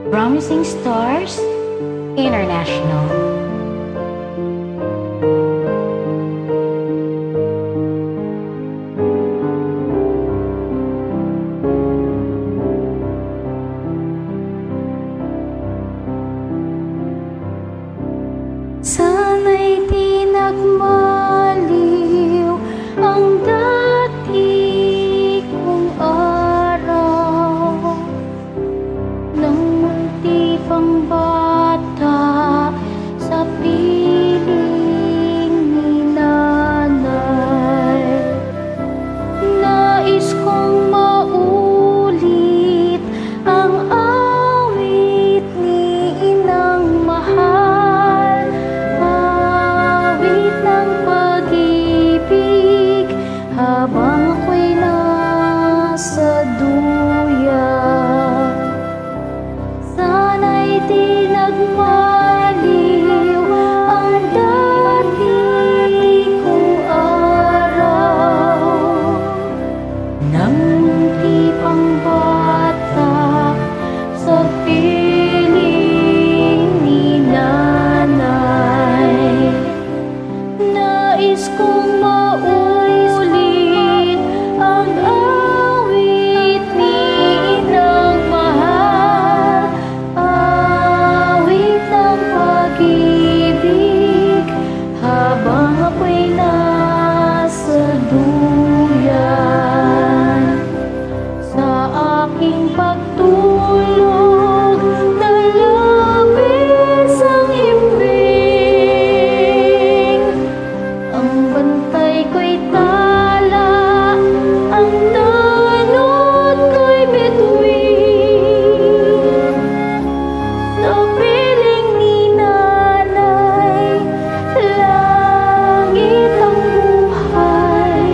Promising Stars International. Sana'y di nagmaliw ang dati kong araw, nang munti pang bata sa piling ni nanay. Nais kong maulit ang awit ni inang mahal, awit ng pag-ibig habang ako'y nasa duyan. Sana'y di nagmaliw ang dati kong araw, nang munti pang bata sa piling ni nanay. Nais kong maulit ang awit ni inang mahal, awit ng pag-ibig habang ako'y nasa duyan. Sa aking pagtulog na labis ang himbing, ang bantay ko'y tala, ang tanod ko'y bituin. Sa piling ni nanay, langit ang buhay.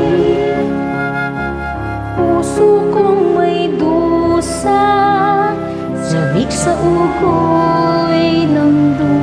Puso kong may dusa, sabik sa ugoy ng dusa.